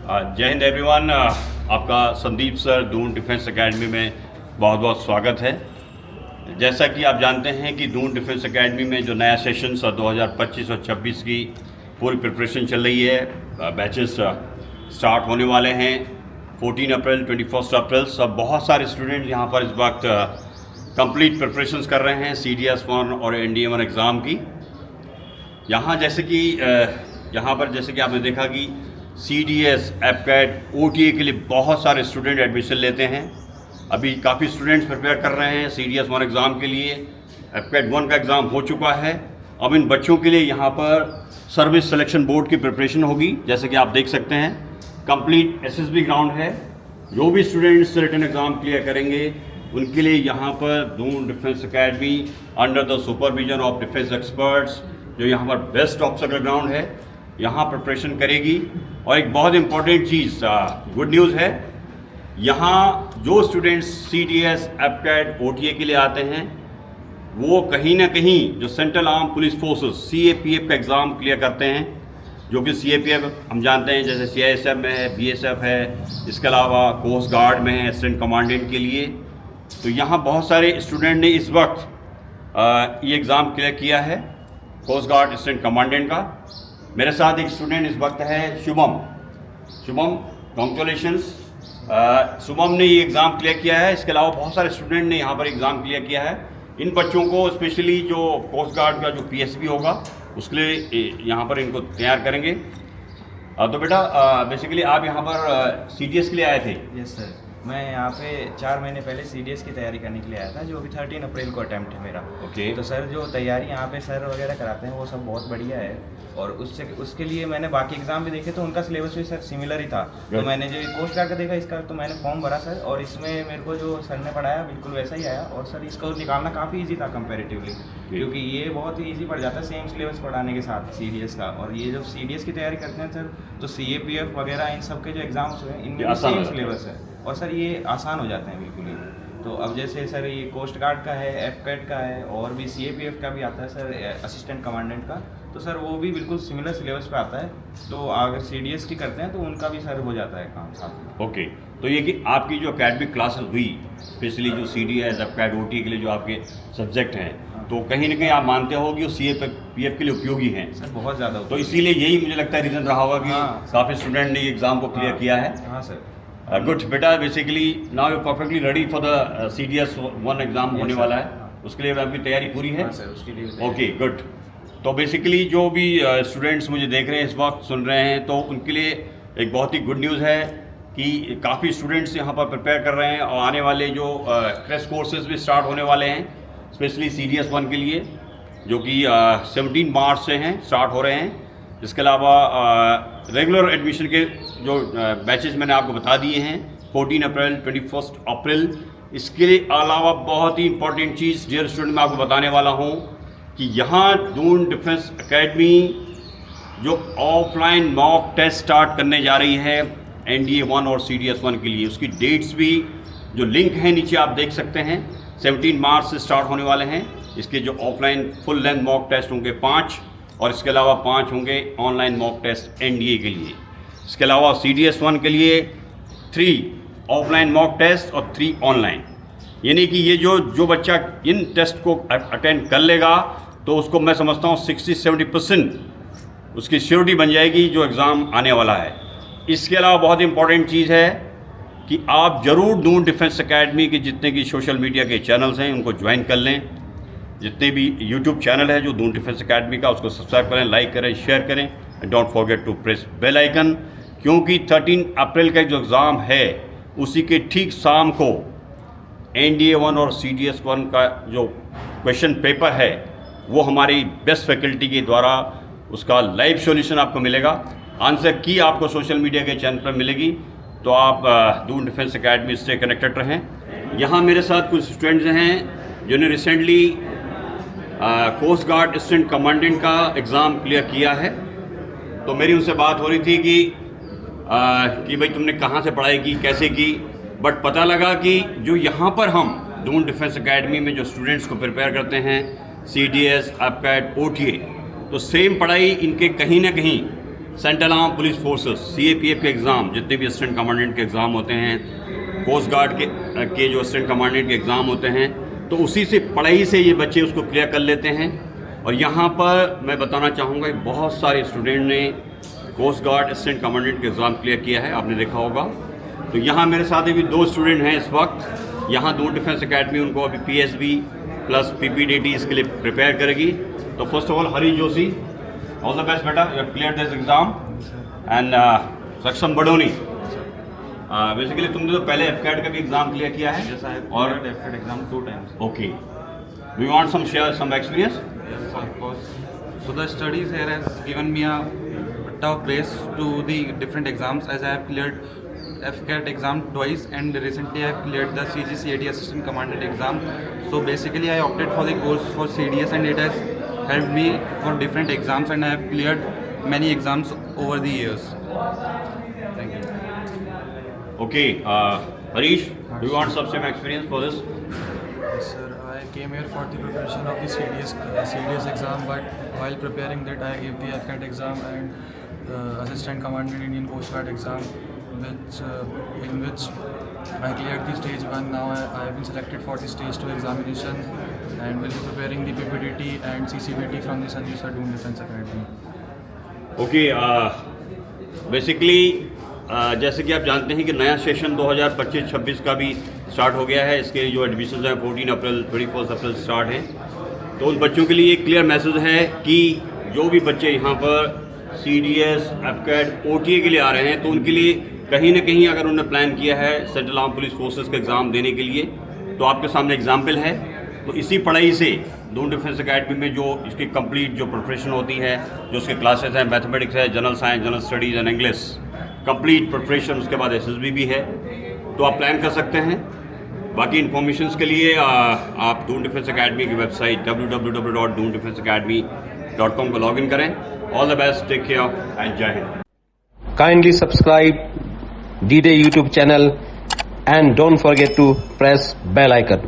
जय हिंद एवरीवन। आपका Sandeep sir Doon Defence academy में बहुत बहुत स्वागत है। जैसा कि आप जानते हैं कि दून डिफेंस एकेडमी में जो नया सेशन 2025 और 26 की पूरी प्रिपरेशन चल रही है, बैचेस स्टार्ट होने वाले हैं 14 अप्रैल 21 अप्रैल। सब बहुत सारे स्टूडेंट यहाँ पर इस वक्त कंप्लीट प्रिपरेशंस कर रहे हैं CDS 1 और NDA 1 एग्ज़ाम की। यहाँ पर जैसे कि आपने देखा कि CDS, APCAT, OTA के लिए बहुत सारे स्टूडेंट एडमिशन लेते हैं। अभी काफ़ी स्टूडेंट्स प्रिपेयर कर रहे हैं CDS 1 एग्ज़ाम के लिए। APCAT 1 का एग्ज़ाम हो चुका है। अब इन बच्चों के लिए यहाँ पर सर्विस सिलेक्शन बोर्ड की प्रिपरेशन होगी। जैसे कि आप देख सकते हैं कंप्लीट SSB ग्राउंड है। जो भी स्टूडेंट्स रिटन एग्ज़ाम क्लियर करेंगे उनके लिए यहाँ पर Doon Defence academy under the supervision of defence experts, जो यहाँ पर बेस्ट ऑब्स्टेकल ग्राउंड है, यहाँ प्रिपरेशन करेगी। और एक बहुत इम्पॉर्टेंट चीज़, गुड न्यूज़ है, यहाँ जो स्टूडेंट्स CDS, APCAT, OTA के लिए आते हैं वो कहीं ना कहीं जो central arm police forces CAPF का एग्ज़ाम क्लियर करते हैं, जो कि CAPF हम जानते हैं जैसे CISF में है, BSF है, इसके अलावा कोस्ट गार्ड में है असिस्टेंट कमांडेंट के लिए। तो यहाँ बहुत सारे स्टूडेंट ने इस वक्त ये एग्ज़ाम क्लियर किया है कोस्ट गार्ड असिस्टेंट कमांडेंट का। मेरे साथ एक स्टूडेंट इस वक्त है शुभम। कॉन्ग्रेचुलेशंस। शुभम ने ये एग्ज़ाम क्लियर किया है। इसके अलावा बहुत सारे स्टूडेंट ने यहाँ पर एग्ज़ाम क्लियर किया है। इन बच्चों को स्पेशली जो कोस्ट गार्ड का जो PSB होगा उसके लिए यहाँ पर इनको तैयार करेंगे। तो बेटा बेसिकली आप यहाँ पर CDS के लिए आए थे? यस सर, मैं यहाँ पे 4 महीने पहले CDS की तैयारी करने के लिए आया था, जो अभी 13 अप्रैल को अटैम्प्ट है मेरा। ओके। तो सर जो तैयारी यहाँ पे सर वगैरह कराते हैं वो सब बहुत बढ़िया है, और उसके लिए मैंने बाकी एग्जाम भी देखे तो उनका सिलेबस भी सर सिमिलर ही था। तो मैंने जो कोस्ट गार्ड का देखा इसका, तो मैंने फॉर्म भरा सर, और इसमें मेरे को जो सर ने पढ़ाया बिल्कुल वैसा ही आया। और सर इसको निकालना काफ़ी ईजी था कंपेरेटिवली, क्योंकि ये बहुत ही ईजी पड़ जाता है सेम सिलेबस पढ़ाने के साथ CDS का। और ये जो CDS की तैयारी करते हैं सर, तो CAPF वगैरह इन सब के जो एग्जाम्स हुए हैं इनमें सेम सिलेबस है, और सर ये आसान हो जाते हैं बिल्कुल ही। तो अब जैसे सर ये कोस्ट गार्ड का है, APCAT का है, और भी CAPF का भी आता है सर असिस्टेंट कमांडेंट का, तो सर वो भी बिल्कुल सिमिलर सिलेबस पे आता है। तो अगर CDS की करते हैं तो उनका भी सर हो जाता है काम साथ में। ओके। तो ये कि आपकी जो अकेडमिक क्लासेस हुई स्पेशली जो CDS, APCAT, OTA के लिए जो आपके सब्जेक्ट हैं, तो कहीं ना कहीं आप मानते हो कि वो CAPF के लिए उपयोगी हैं सर, बहुत ज़्यादा। तो इसीलिए यही मुझे लगता है रीज़न रहा होगा कि काफ़ी स्टूडेंट ने ये एग्ज़ाम को क्लियर किया है। हाँ सर। गुड बेटा, basically now you perfectly ready for the CDS 1 exam होने वाला है, उसके लिए आपकी तैयारी पूरी है? हाँ सर, उसके लिए। Okay, good. तो बेसिकली जो भी स्टूडेंट्स मुझे देख रहे हैं इस वक्त सुन रहे हैं, तो उनके लिए एक बहुत ही गुड न्यूज़ है कि काफ़ी स्टूडेंट्स यहाँ पर प्रिपेयर कर रहे हैं, और आने वाले जो क्रैश कोर्सेज भी स्टार्ट होने वाले हैं स्पेशली CDS 1 के लिए, जो कि 17 मार्च से हैं, स्टार्ट हो रहे हैं। इसके अलावा रेगुलर एडमिशन के जो बैचेस मैंने आपको बता दिए हैं 14 अप्रैल 21 अप्रैल। इसके अलावा बहुत ही इंपॉर्टेंट चीज़ डियर स्टूडेंट मैं आपको बताने वाला हूँ कि यहाँ दून डिफेंस एकेडमी जो ऑफलाइन मॉक टेस्ट स्टार्ट करने जा रही है NDA 1 और CDS 1 के लिए, उसकी डेट्स भी जो लिंक है नीचे आप देख सकते हैं, 17 मार्च से स्टार्ट होने वाले हैं। इसके जो offline full length mock test होंगे 5, और इसके अलावा 5 होंगे ऑनलाइन मॉक टेस्ट NDA के लिए। इसके अलावा CDS 1 के लिए 3 ऑफलाइन मॉक टेस्ट और 3 ऑनलाइन। यानी कि ये जो बच्चा इन टेस्ट को अटेंड कर लेगा तो उसको मैं समझता हूँ 60-70% उसकी श्योरिटी बन जाएगी जो एग्ज़ाम आने वाला है। इसके अलावा बहुत इंपॉर्टेंट चीज़ है कि आप ज़रूर दून डिफेंस एकेडमी के जितने की सोशल मीडिया के चैनल्स हैं उनको ज्वाइन कर लें। जितने भी YouTube चैनल है जो दून डिफेंस एकेडमी का, उसको सब्सक्राइब करें, लाइक करें, शेयर करें, and don't forget to press bell icon, क्योंकि 13 अप्रैल का जो एग्ज़ाम है उसी के ठीक शाम को NDA 1 और CDS 1 का जो क्वेश्चन पेपर है वो हमारी बेस्ट फैकल्टी के द्वारा उसका लाइव सॉल्यूशन आपको मिलेगा। आंसर की आपको सोशल मीडिया के चैनल पर मिलेगी, तो आप दून डिफेंस एकेडमी से कनेक्टेड रहें। यहाँ मेरे साथ कुछ स्टूडेंट्स हैं जिन्होंने recently coast guard assistant commandant का एग्ज़ाम क्लियर किया है। तो मेरी उनसे बात हो रही थी कि भाई तुमने कहाँ से पढ़ाई की, कैसे की, बट पता लगा कि जो यहाँ पर हम दून डिफेंस एकेडमी में जो स्टूडेंट्स को प्रिपेयर करते हैं CDS, APCAT, OTA, तो सेम पढ़ाई इनके कहीं ना कहीं central arm police forces CAPF के एग्ज़ाम, जितने भी असिस्टेंट कमांडेंट के एग्ज़ाम होते हैं, कोस्ट गार्ड के जो असिस्टेंट कमांडेंट के एग्ज़ाम होते हैं, तो उसी से पढ़ाई से ये बच्चे उसको क्लियर कर लेते हैं। और यहाँ पर मैं बताना चाहूँगा कि बहुत सारे स्टूडेंट ने कोस्ट गार्ड असिस्टेंट कमांडेंट के एग्ज़ाम क्लियर किया है, आपने देखा होगा। तो यहाँ मेरे साथ अभी 2 स्टूडेंट हैं इस वक्त। यहाँ दून डिफेंस अकेडमी उनको अभी PSB प्लस PPDT इसके लिए प्रिपेयर करेगी। तो first of all Harish Joshi, all the best बेटा, you have clear this exam and Saksham Badoni, basically तुमने तो पहले FCAT का भी एग्ज़ाम क्लियर किया है। Yes, I have और cleared FCAT exam 2 times. Okay, do you want some share some experience? Yes, of course. So the studies here has given me a tough base to the different exams, as I have cleared FCAT exam twice and recently I have cleared the CGCAT Assistant Commandant exam. So basically I opted for the course for CDS and it has helped me for different exams and I have cleared many exams over the years. Thank you. Okay, Harish, do you want some experience for this? Yes, sir. I came here for the preparation of the CDS exam, but while preparing that, I gave the FCAT exam and Assistant Commandant Indian Coast Guard exam, in which I cleared the stage 1. Now I have been selected for the stage 2 examination and will be preparing the PPDT and CCBT from the Sanjeev Sir Doon Defence Academy. Okay, basically जैसे कि आप जानते हैं कि नया session 2025-26 का भी start हो गया है। इसके जो एडमिशन हैं 14 अप्रैल 21 अप्रैल स्टार्ट हैं। तो उन बच्चों के लिए एक क्लियर मैसेज है कि जो भी बच्चे यहाँ पर CDS, FCAT, OTA के लिए आ रहे हैं, तो उनके लिए कहीं ना कहीं अगर उन्होंने प्लान किया है सेंट्रल आर्म पुलिस फोर्सेस का एग्ज़ाम देने के लिए, तो आपके सामने एग्जाम्पल है। तो इसी पढ़ाई से दून डिफेंस अकेडमी में जो इसकी कंप्लीट जो प्रिपरेशन होती है, जो उसके क्लासेस हैं, मैथमेटिक्स है, general science, general studies and English, complete preparation, उसके बाद SSB भी है, तो आप प्लान कर सकते हैं। बाकी इन्फॉर्मेशन के लिए आप दून डिफेंस अकेडमी की वेबसाइट www.doondefenseacademy.com को लॉगिन करें। All the best, take care and जय हिंद। Kindly subscribe D-Day YouTube channel and don't forget to press bell icon.